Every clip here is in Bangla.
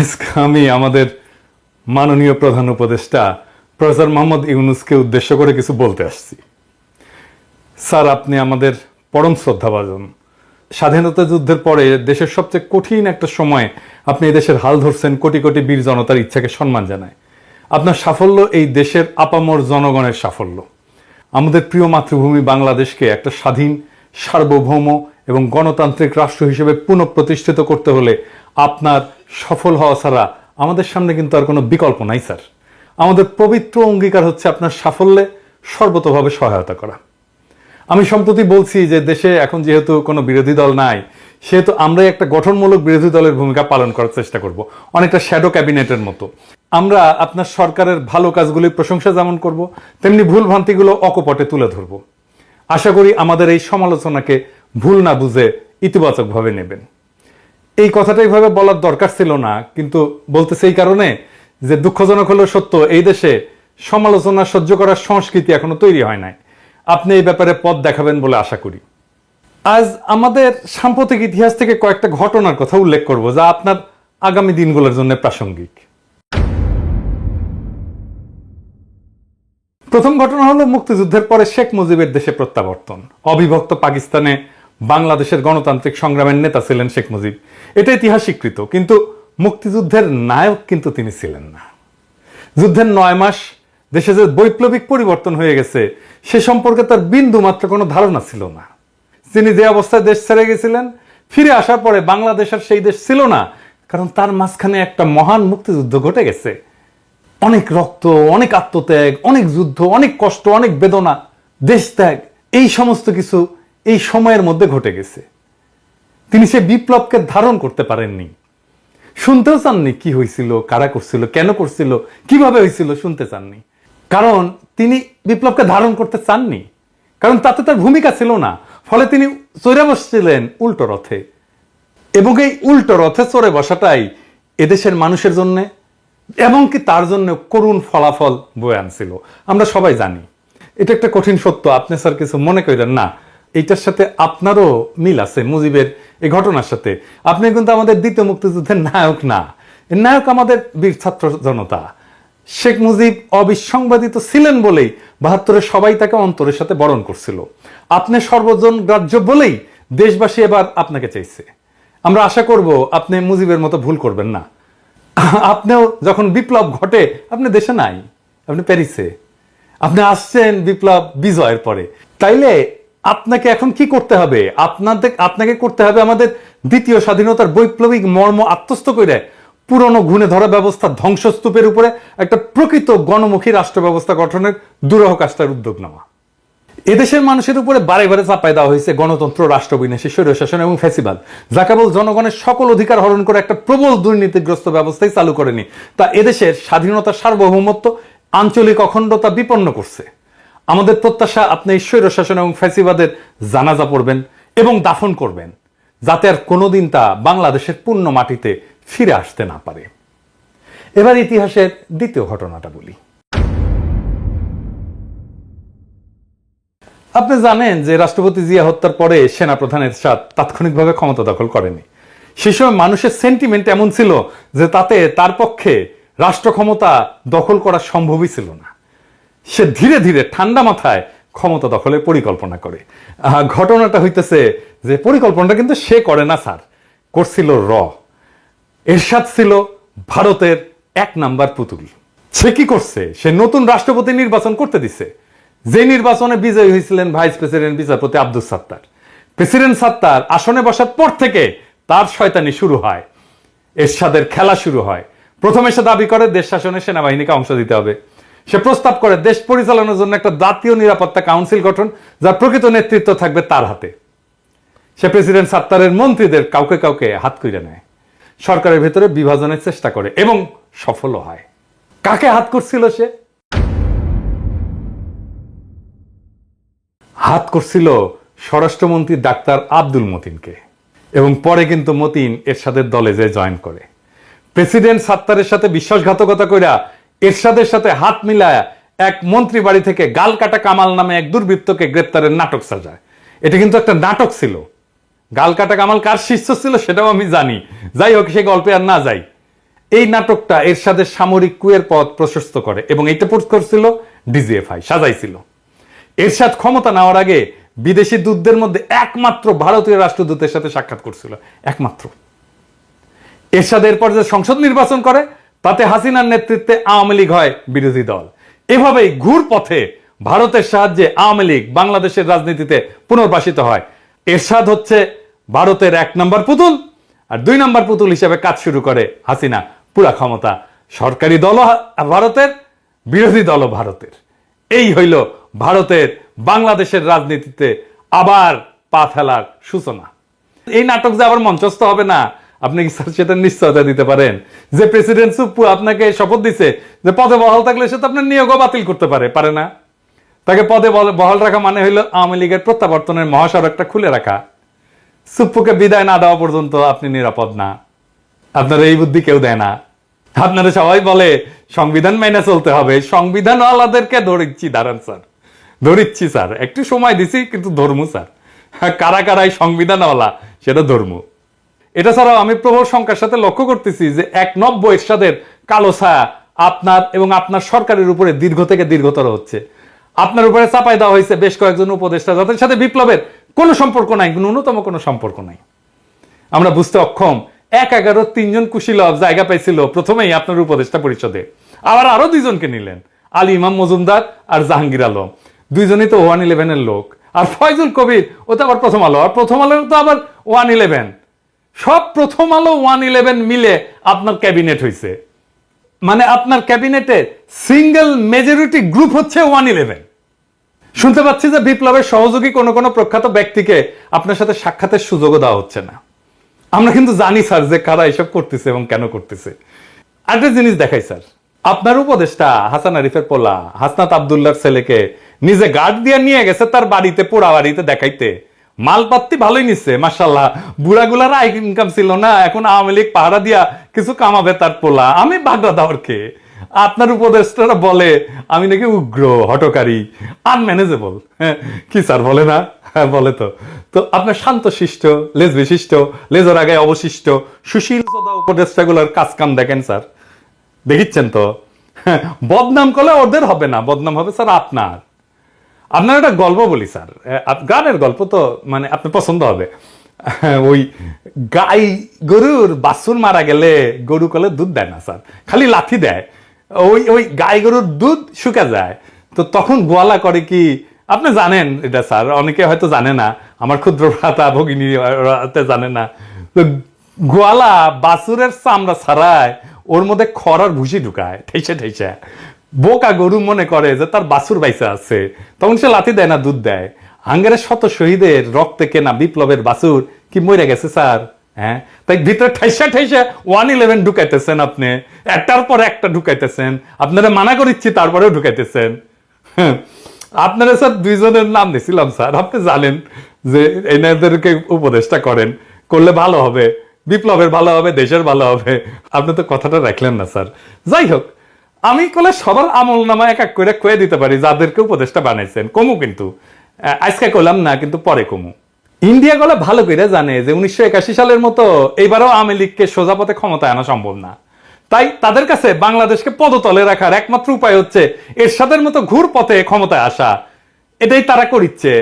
আজকে আমি আমাদের মাননীয় প্রধান উপদেষ্টা প্রফেসর মোহাম্মদ ইউনূসকে উদ্দেশ্য করে কিছু বলতে আসছি। স্যার, আপনি আমাদের পরম শ্রদ্ধাভাজন। স্বাধীনতা যুদ্ধের পরে দেশের সবচেয়ে কঠিন একটা সময়ে আপনি এই দেশের হাল ধরছেন, কোটি কোটি বীর জনতার ইচ্ছাকে সম্মান জানায়। আপনার সাফল্য এই দেশের আপামর জনগণের সাফল্য। আমাদের প্রিয় মাতৃভূমি বাংলাদেশকে একটা স্বাধীন, সার্বভৌম এবং গণতান্ত্রিক রাষ্ট্র হিসেবে পুনঃপ্রতিষ্ঠিত করতে হলে আপনার সফল হওয়া ছাড়া আমাদের সামনে কিন্তু আর কোনো বিকল্প নাই স্যার। আমাদের পবিত্র অঙ্গীকার হচ্ছে আপনার সাফল্যে সর্বতোভাবে সহায়তা করা। আমি সম্প্রতি বলছি যে দেশে এখন যেহেতু কোনো বিরোধী দল নাই, সেহেতু আমরাই একটা গঠনমূলক বিরোধী দলের ভূমিকা পালন করার চেষ্টা করব, অনেকটা শ্যাডো ক্যাবিনেটের মতো। আমরা আপনার সরকারের ভালো কাজগুলির প্রশংসা যেমন করব, তেমনি ভুল ভ্রান্তিগুলো অকপটে তুলে ধরব। আশা করি আমাদের এই সমালোচনাকে ভুল না বুঝে ইতিবাচকভাবে নেবেন। এই কথাটা এইভাবে বলার দরকার ছিল না, কিন্তু বলতেছে এই কারণে যে দুঃখজনক হলেও সত্য, এই দেশে সমালোচনা সহ্য করার সংস্কৃতি এখনো তৈরি হয় নাই। আপনি এই ব্যাপারে পথ দেখাবেন বলে আশা করি। আজ আমাদের সাম্প্রতিক ইতিহাস থেকে কয়েকটা ঘটনার কথা উল্লেখ করব যা আপনার আগামী দিনগুলোর জন্য প্রাসঙ্গিক। প্রথম ঘটনা হলো মুক্তিযুদ্ধের পরে শেখ মুজিবের দেশে প্রত্যাবর্তন। অবিভক্ত পাকিস্তানে বাংলাদেশের গণতান্ত্রিক সংগ্রামের নেতা ছিলেন শেখ মুজিব, এটা ইতিহাস স্বীকৃত। কিন্তু মুক্তিযুদ্ধের নায়ক কিন্তু তিনি ছিলেন না। যুদ্ধের 9 মাস দেশে যে বৈপ্লবিক পরিবর্তন হয়ে গেছে সে সম্পর্কে তার বিন্দু মাত্র কোনো ধারণা ছিল না। তিনি যে অবস্থায় দেশ ছেড়ে গেছিলেন, ফিরে আসার পরে বাংলাদেশ আর সেই দেশ ছিল না, কারণ তার মাঝখানে একটা মহান মুক্তিযুদ্ধ ঘটে গেছে। অনেক রক্ত, অনেক আত্মত্যাগ, অনেক যুদ্ধ, অনেক কষ্ট, অনেক বেদনা, দেশ ত্যাগ, এই সমস্ত কিছু এই সময়ের মধ্যে ঘটে গেছে। তিনি সে বিপ্লবকে ধারণ করতে পারেননি, শুনতেও চাননি কি হয়েছিল, কারা করছিল, কেন করছিল, কিভাবে হয়েছিল, শুনতে চাননি। কারণ তিনি বিপ্লবকে ধারণ করতে চাননি, কারণ তাতে তার ভূমিকা ছিল না। ফলে তিনি চড়ে বসছিলেন উল্টো রথে, এবং এই উল্টো রথে চড়ে বসাটাই এদেশের মানুষের জন্য এমনকি তার জন্য করুণ ফলাফল বয়ে আনছিল। আমরা সবাই জানি। এটা একটা কঠিন সত্য, আপনি স্যার কিছু মনে করেন না। এইটার সাথে আপনারও মিল আছে মুজিবের এই ঘটনার সাথে। আপনি কিন্তু আমাদের দ্বিতীয় মুক্তিযুদ্ধের নায়ক না, নায়ক আমাদের বীর ছাত্র জনতা। শেখ মুজিব অবিসংবাদিত ছিলেন বলেই 72-এ সবাই তাকে অন্তরের সাথে বরণ করছিল। আপনি সর্বজন গ্রাহ্য বলেই দেশবাসী এবার আপনাকে চাইছে। আমরা আশা করব আপনি মুজিবের মতো ভুল করবেন না। আপনিও যখন বিপ্লব ঘটে আপনি দেশে নাই, আপনি প্যারিসে। আপনি আসছেন বিপ্লব বিজয়ের পরে। তাইলে আপনাকে এখন কি করতে হবে? আপনাকে করতে হবে আমাদের দ্বিতীয় স্বাধীনতার বৈপ্লবিক মর্ম আত্মস্থ করে পুরনো ঘুণে ধরা ব্যবস্থা ধ্বংসস্তূপের উপরে একটা প্রকৃত গণমুখী রাষ্ট্র ব্যবস্থা গঠনের দুরূহ কাজটার উদ্যোগ নেওয়া। এদেশের মানুষের উপরে বারে বারে চাপাই দেওয়া হয়েছে গণতন্ত্র, রাষ্ট্রবিনাশী স্বৈরশাসন এবং ফ্যাসিবাদ, যা কেবল জনগণের সকল অধিকার হরণ করে একটা প্রবল দুর্নীতিগ্রস্ত ব্যবস্থাই চালু করেনি, তা এদেশের স্বাধীনতা, সার্বভৌমত্ব, আঞ্চলিক অখণ্ডতা বিপন্ন করছে। আমাদের প্রত্যাশা আপনি এই স্বৈরশাসন এবং ফ্যাসিবাদের জানাজা পড়বেন এবং দাফন করবেন, যাতে আর কোনোদিন তা বাংলাদেশের পূর্ণ মাটিতে ফিরে আসতে না পারে। এবার ইতিহাসের দ্বিতীয় ঘটনাটা বলি। আপনি জানেন যে রাষ্ট্রপতি জিয়া হত্যার পরে সেনাপ্রধান এরশাদ তাৎক্ষণিকভাবে ক্ষমতা দখল করেনি। সে সময় মানুষের সেন্টিমেন্ট এমন ছিল যে তাতে তার পক্ষে রাষ্ট্র ক্ষমতা দখল করা সম্ভবই ছিল না। সে ধীরে ধীরে ঠান্ডা মাথায় ক্ষমতা দখলের পরিকল্পনা করে। ঘটনাটা হইতেছে যে পরিকল্পনাটা কিন্তু সে করে না স্যার, করছিল এরশাদ ছিল ভারতের 1 নাম্বার পুতুল। সে কি করছে? সে নতুন রাষ্ট্রপতি নির্বাচন করতে দিছে, যে নির্বাচনে বিজয়ী হয়েছিলেন ভাইস প্রেসিডেন্ট বিচারপতি আব্দুস সাত্তার। প্রেসিডেন্ট সাত্তার আসনে বসার পর থেকে তার শয়তানি শুরু হয়, এরশাদের খেলা শুরু হয়। প্রথমে সে দাবি করে দেশ শাসনে সেনাবাহিনীকে অংশ দিতে হবে। সে প্রস্তাব করে দেশ পরিচালনার জন্য একটা জাতীয় নিরাপত্তা কাউন্সিল গঠন, যার প্রকৃত নেতৃত্ব থাকবে তার হাতে। সে প্রেসিডেন্ট সাত্তারের মন্ত্রীদের কাউকে কাউকে হাত কইরে নেয়, সরকারের ভেতরে বিভাজনের চেষ্টা করে এবং সফল হয়। কাকে হাত করছিল সে? হাত করছিল স্বরাষ্ট্রমন্ত্রী ডাক্তার আব্দুল মতিনকে, এবং পরে কিন্তু মতিন এরশাদের দলে যে জয়েন করে। প্রেসিডেন্ট সাত্তারের সাথে বিশ্বাসঘাতকতা কইরা এরশাদের সাথে হাত মিলায়া এক মন্ত্রী বাড়ি থেকে গাল কাটা কামাল নামে এক দুর্বৃত্তকে গ্রেপ্তারের নাটক সাজায়। এটা কিন্তু একটা নাটক ছিল। গাল কাটা কামাল কার শিষ্য ছিল সেটাও আমি জানি, যাই হোক সে গল্পে আর না যাই। এই নাটকটা এরশাদের সামরিক কুয়ের পথ প্রশস্ত করে এবং এটা পোস্ট করছিল ডিজিএফআই, সাজাইছিল। এরশাদ ক্ষমতা নেওয়ার আগে বিদেশি দূতদের মধ্যে একমাত্র ভারতীয় রাষ্ট্রদূতের সাথে সাক্ষাৎ করছিল, একমাত্র। এরশাদ এরপর যে সংসদ নির্বাচন করে তাতে হাসিনার নেতৃত্বে আওয়ামী লীগ হয় বিরোধী দল। এভাবেই ঘুর পথে ভারতের সাহায্যে আওয়ামী লীগ বাংলাদেশের রাজনীতিতে পুনর্বাসিত হয়। এরশাদ হচ্ছে ভারতের 1 নম্বর পুতুল, আর 2 নম্বর পুতুল হিসেবে কাজ শুরু করে হাসিনা। পুরা ক্ষমতা সরকারি দলও ভারতের, বিরোধী দলও ভারতের। এই হইল ভারতের বাংলাদেশের রাজনীতিতে আবার পা ফেলার সূচনা। এই নাটক যে আবার মঞ্চস্থ হবে না, আপনি কি স্যার সেটা নিশ্চয়তা দিতে পারেন? যে প্রেসিডেন্ট সুপ্পু আপনাকে শপথ দিছে যে পদে বহাল থাকলে সে তো আপনার নিয়োগও বাতিল করতে পারে না? তাকে পদে বহাল রাখা মানে হইলো আওয়ামী লীগের প্রত্যাবর্তনের মহাসড়কটা খুলে রাখা। সুপ্পুকে বিদায় না দেওয়া পর্যন্ত আপনি নিরাপদ না। আপনার এই বুদ্ধি কেউ দেয় না। আপনারা সবাই বলে সংবিধান মেনে চলতে হবে, সংবিধানওয়ালাদেরকে ধরিচ্ছি, দাঁড়ান স্যার, ধরিচ্ছি স্যার, একটু সময় দিছি কিন্তু ধর্ম স্যার, কারা কারাই সংবিধানওয়ালা সেটা ধর্ম। এটা ছাড়াও আমি প্রবল সংখ্যার সাথে লক্ষ্য করতেছি যে 1 এরশাদের কালো ছায়া আপনার এবং আপনার সরকারের উপরে দীর্ঘ থেকে দীর্ঘতর হচ্ছে। আপনার উপরে চাপাই দেওয়া হয়েছে বেশ কয়েকজন উপদেষ্টা যাদের সাথে বিপ্লবের কোনো সম্পর্ক নাই, ন্যূনতম কোনো সম্পর্ক নাই। আমরা বুঝতে অক্ষম 1-11 3 কুশীলব জায়গা পাইছিল প্রথমেই আপনার উপদেষ্টা পরিষদে, আবার আরো 2 জনকে নিলেন, আলী ইমাম মজুমদার আর জাহাঙ্গীর আলম, 2 জনই তো 111 লোক। আর ফয়জুল কবির ও তো আবার প্রথম আলো, আর প্রথম আলো তো আবার 111। সব প্রথম আলো 111 মিলে আপনার ক্যাবিনেট হয়েছে। মানে আপনার ক্যাবিনেটে সিঙ্গেল মেজরিটি গ্রুপ হচ্ছে 111। শুনতে পাচ্ছি যে বিপ্লবের সহযোগী কোনো কোনো প্রখ্যাত ব্যক্তিকে আপনার সাথে সাক্ষাতের সুযোগও দেওয়া হচ্ছে না। আমরা কিন্তু জানি স্যার যে কারা এসব করতেছে এবং কেন করতেছে। একটা জিনিস দেখাই স্যার, আপনার উপদেষ্টা হাসান আরিফের পোলা হাসনাত আব্দুল্লাহর ছেলেকে নিজে গার্ড দিয়ে নিয়ে গেছে তার বাড়িতে, পোড়া বাড়িতে দেখাইতে। মালপাত্তি ভালোই নিচ্ছে মাশাআল্লাহ, বুড়াগুলার আয় ইনকাম ছিল না, এখন আওয়ামী লীগ পাহারা দিয়া কিছু কামাবে তার পোলা। আমি বাগড়া দাওয়ারকে আপনার উপদেষ্টারা বলে আমি নাকি উগ্র, হটকারী, আনম্যানেজেবল। কি স্যার বলে না? হ্যাঁ বলে তো। তো আপনার শান্তশিষ্ট, লেজ বিশিষ্ট, লেজের আগে অবশিষ্ট সুশীল উপদেষ্টাগুলোর কাজ কাম দেখেন স্যার, দেখিচ্ছেন তো। বদনাম করলে ওদের হবে না, বদনাম হবে স্যার আপনার। আপনার একটা গল্প বলি স্যার, গানের গল্প তো মানে আপনার পছন্দ হবে। ওই গাই গরুর বাছুর মারা গেলে গরু কলে দুধ দেয় না স্যার, খালি লাথি দেয়। ওই গাই গরুর দুধ শুকা যায়। তো তখন গোয়ালা করে কি আপনি জানেন এটা স্যার, অনেকে হয়তো জানে না, আমার ক্ষুদ্র ভ্রাতা ভগিনী জানে না। তো গোয়ালা বাছুরের চামড়া ছাড়ায় ওর মধ্যে খড়ার ভুসি ঢুকায় ঠেসে ঠেসে। বোকা গরু মনে করে যে তার বাছুর বাইসা আছে, তখন সে লাথি দেয় না, দুধ দেয়। হাঙ্গারের শত শহীদের রক্তে কেনা বিপ্লবের বাছুর কি মরে গেছে স্যার? হ্যাঁ, তাই ভিতরে ঠেসা ঠেসা 111 ঢুকাইতেছেন আপনি, একটার পর একটা ঢুকাইতেছেন। আপনারা মানা করিচ্ছি তারপরেও ঢুকাইতেছেন। আপনারা স্যার 2 জনের নাম দিয়েছিলাম স্যার, আপনি জানেন যে এনাদেরকে উপদেষ্টা করেন, করলে ভালো হবে, বিপ্লবের ভালো হবে, দেশের ভালো হবে। আপনি তো কথাটা রাখলেন না স্যার। যাই হোক, আমি কলে সবার আমল নামা এক এক করে কয়ে দিতে পারি যাদেরকে উপদেষ্টা বানাইছেন। কমু কিন্তু আজকে কইলাম না, কিন্তু পরে কমু। ইন্ডিয়া গলে ভালো করে জানে যে 1981 সালের মতো এইবারও আওয়ামী লীগকে সোজা পথে ক্ষমতায় আনা সম্ভব না। তাই তাদের কাছে বাংলাদেশকে পদতলে রাখার একমাত্র উপায় হচ্ছে এরশাদের মতো ঘুর পথে ক্ষমতায় আসা। এটাই তারা করিচ্ছে।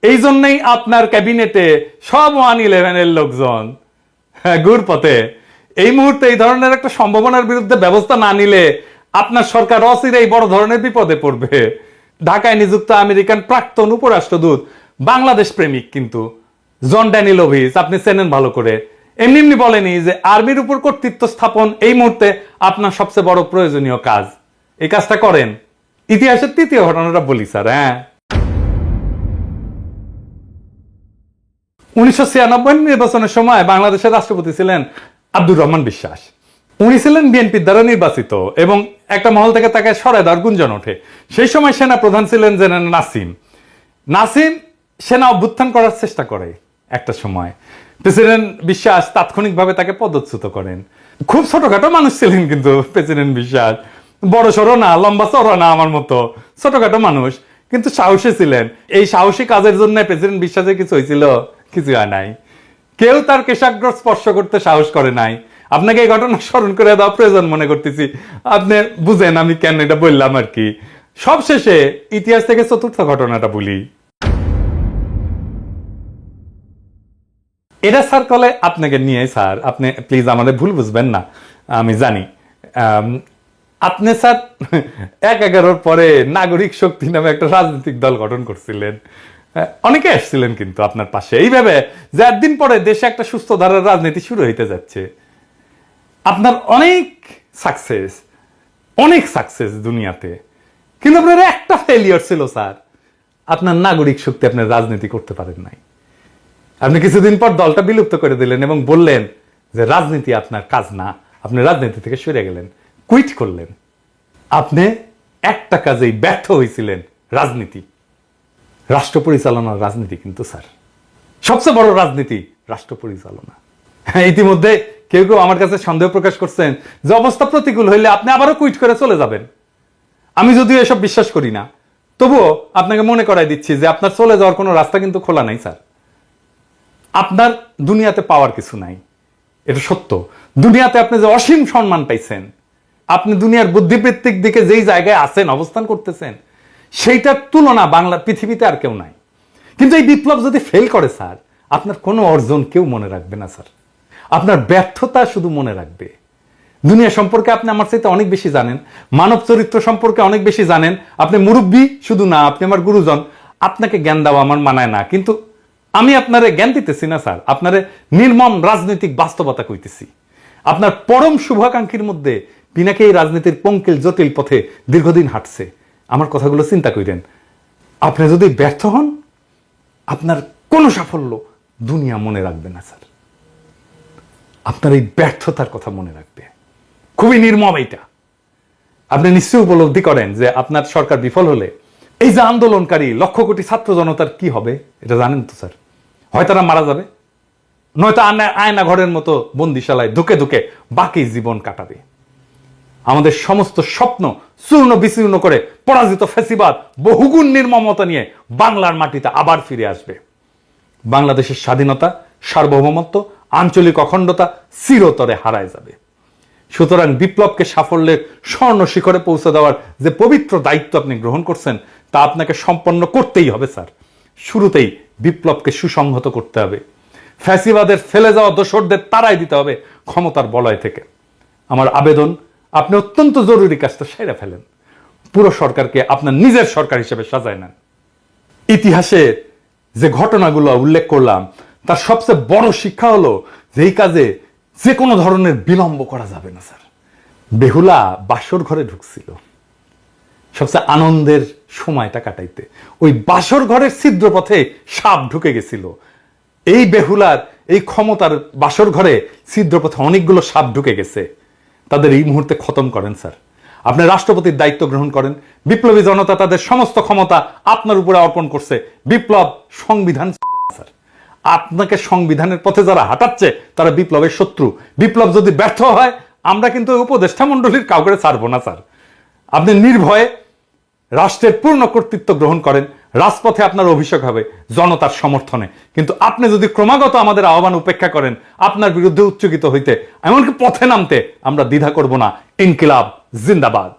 এই জন্যই আপনার ক্যাবিনেটে সব 111 এর লোকজন ঘুর পথে। এই মুহূর্তে এই ধরনের একটা সম্ভাবনার বিরুদ্ধে ব্যবস্থা না নিলে আপনার সরকার অচিরেই বড় ধরনের বিপদে পড়বে। ঢাকায় নিযুক্ত আমেরিকান প্রাক্তন উপরাষ্ট্রদূত বাংলাদেশ প্রেমিক কিন্তু জন ড্যানিলোভিচ, আপনি চেনেন ভালো করে, এমনি এমনি বলেনি যে আর্মির উপর কর্তৃত্ব স্থাপন এই মুহূর্তে আপনার সবচেয়ে বড় প্রয়োজনীয় কাজ। এই কাজটা করেন। ইতিহাসের 3য় ঘটনাটা বলি স্যার। হ্যাঁ, 1996 নির্বাচনের সময় বাংলাদেশের রাষ্ট্রপতি ছিলেন আব্দুর রহমান বিশ্বাস। উনি ছিলেন বিএনপির দ্বারা নির্বাচিত এবং একটা মহল থেকে তাকে সরায় দেওয়ার গুঞ্জন ওঠে। সেই সময় সেনা প্রধান ছিলেন জেনারেল নাসিম সেনা অভ্যুত্থান করার চেষ্টা করে একটা সময়। প্রেসিডেন্ট বিশ্বাস তাৎক্ষণিকভাবে তাকে পদচ্যুত করেন। খুব ছোটখাটো মানুষ ছিলেন কিন্তু প্রেসিডেন্ট বিশ্বাস, বড় সড়ো না, লম্বা চড়া না, আমার মতো ছোটখাটো মানুষ, কিন্তু সাহসী ছিলেন। এই সাহসী কাজের জন্য প্রেসিডেন্ট বিশ্বাসের কিছু হয়েছিল? কিছু হয় নাই। কেউ তার কেশাগ্র স্পর্শ করতে সাহস করে নাই। আপনাকে এই ঘটনা স্মরণ করে দেওয়া প্রয়োজন মনে করতেছি, আপনি বুঝেন আমি কেন এটা বললাম আর কি। সবশেষে ইতিহাস থেকে চতুর্থ ঘটনাটা বলি। এটা স্যার কলে আপনাকে নিয়ে, স্যার আপনি প্লিজ আমাদের ভুল বুঝবেন না, আমি জানি আপনি স্যার ১/১১ পরে নাগরিক শক্তি নামে একটা রাজনৈতিক দল গঠন করছিলেন, অনেকে আসছিলেন কিন্তু আপনার পাশে, এইভাবে যে একদিন পরে দেশে একটা সুস্থ ধারার রাজনীতি শুরু হইতে যাচ্ছে। আপনার অনেক সাকসেস দুনিয়াতে, কিন্তু আপনার একটা ফেলিয়ার ছিল স্যার, আপনার নাগরিক শক্তি আপনার রাজনীতি করতে পারেন নাই। আপনি কিছুদিন পর দলটা বিলুপ্ত করে দিলেন এবং বললেন যে রাজনীতি আপনার কাজ না, আপনি রাজনীতি থেকে সরে গেলেন, কুইট করলেন। আপনি একটা কাজেই ব্যর্থ হয়েছিলেন, রাজনীতি, রাষ্ট্র পরিচালনার রাজনীতি। কিন্তু স্যার সবচেয়ে বড় রাজনীতি রাষ্ট্র পরিচালনা। ইতিমধ্যে কেউ কেউ আমার কাছে সন্দেহ প্রকাশ করছেন যে অবস্থা প্রতিকূল হইলে আপনি আবারও কুইট করে চলে যাবেন। আমি যদিও এসব বিশ্বাস করি না, তবুও আপনাকে মনে করাই দিচ্ছি যে আপনার চলে যাওয়ার কোনো রাস্তা কিন্তু খোলা নাই স্যার। আপনার দুনিয়াতে পাওয়ার কিছু নাই, এটা সত্য। দুনিয়াতে আপনি যে অসীম সম্মান পাইছেন, আপনি দুনিয়ার বুদ্ধিবৃত্তিক দিকে যেই জায়গায় আছেন, অবস্থান করতেছেন, সেইটার তুলনা বাংলা পৃথিবীতে আর কেউ নাই। কিন্তু এই বিপ্লব যদি ফেল করে স্যার, আপনার কোনো অর্জন কেউ মনে রাখবে না স্যার, আপনার ব্যর্থতা শুধু মনে রাখবে। দুনিয়া সম্পর্কে আপনি আমার চাইতে অনেক বেশি জানেন, মানব চরিত্র সম্পর্কে অনেক বেশি জানেন। আপনি মুরব্বী শুধু না, আপনি আমার গুরুজন, আপনাকে জ্ঞান দেওয়া আমার মানায় না। কিন্তু আমি আপনারে জ্ঞান দিতেছি না স্যার, আপনারে নির্মম রাজনৈতিক বাস্তবতা কইতেছি। আপনার পরম শুভাকাঙ্ক্ষীর মধ্যে পিনাকে এই রাজনীতির পঙ্কিল জটিল পথে দীর্ঘদিন হাঁটছে। আমার কথাগুলো চিন্তা করেন। আপনি যদি ব্যর্থ হন, আপনার কোনো সাফল্য দুনিয়া মনে রাখবে না স্যার, আপনার এই ব্যর্থতার কথা মনে রাখবে। খুবই নির্মম এইটা। আপনি নিশ্চয়ই উপলব্ধি করেন যে আপনার সরকার বিফল হলে এই যে আন্দোলনকারী লক্ষ কোটি ছাত্র জনতার কি হবে, এটা জানেন তো স্যার? হয় তারা মারা যাবে, নয়তো আয়না ঘরের মতো বন্দিশালায় ধুকে ধুকে বাকি জীবন কাটাবে। আমাদের সমস্ত স্বপ্ন চূর্ণ বিচূর্ণ করে পরাজিত ফ্যাসিবাদ বহুগুণ নির্মমতা নিয়ে বাংলার মাটিতে আবার ফিরে আসবে। বাংলাদেশের স্বাধীনতা, সার্বভৌমত্ব, আঞ্চলিক অখণ্ডতা চিরতরে হারায় যাবে। সুতরাং বিপ্লবকে সাফল্যের স্বর্ণ শিখরে পৌঁছে দেওয়ার যে পবিত্র দায়িত্ব আপনি গ্রহণ করছেন, তা আপনাকে সম্পন্ন করতেই হবে স্যার। শুরুতেই বিপ্লবকে সুসংহত করতে হবে, ফ্যাসিবাদের ফেলে যাওয়া দোসরদের তাড়াই দিতে হবে ক্ষমতার বলয় থেকে। আমার আবেদন, আপনি অত্যন্ত জরুরি কাজটা সেরে ফেলেন, পুরো সরকারকে আপনার নিজের সরকার হিসেবে সাজায় নেন। ইতিহাসে যে ঘটনাগুলো উল্লেখ করলাম, তার সবচেয়ে বড় শিক্ষা হলো যে এই কাজে যে কোনো ধরনের বিলম্ব করা যাবে না স্যার। বেহুলা বাসর ঘরে ঢুকছিল সবচেয়ে আনন্দের সময়টা কাটাইতে, ওই বাসর ঘরের ছিদ্র পথে সাপ ঢুকে গেছিল। এই বেহুলার এই ক্ষমতার বাসর ঘরে ছিদ্র পথে অনেকগুলো সাপ ঢুকে গেছে, তাদের এই মুহূর্তে খতম করেন স্যার। আপনি রাষ্ট্রপতির দায়িত্ব গ্রহণ করেন, বিপ্লবী জনতা তাদের সমস্ত ক্ষমতা আপনার উপরে অর্পণ করছে। বিপ্লব সংবিধান স্যার, আপনাকে সংবিধানের পথে যারা হাঁটাচ্ছে তারা বিপ্লবের শত্রু। বিপ্লব যদি ব্যর্থ হয়, আমরা কিন্তু উপদেষ্টা মন্ডলীর কাউকে ছাড়বো না স্যার। আপনি নির্ভয়ে রাষ্ট্রের পূর্ণ কর্তৃত্ব গ্রহণ করেন, রাজপথে আপনার অভিষেক হবে জনতার সমর্থনে। কিন্তু আপনি যদি ক্রমাগত আমাদের আহ্বান উপেক্ষা করেন, আপনার বিরুদ্ধে উচ্চকিত হইতে, এমনকি পথে নামতে আমরা দ্বিধা করব না। ইনকিলাব জিন্দাবাদ।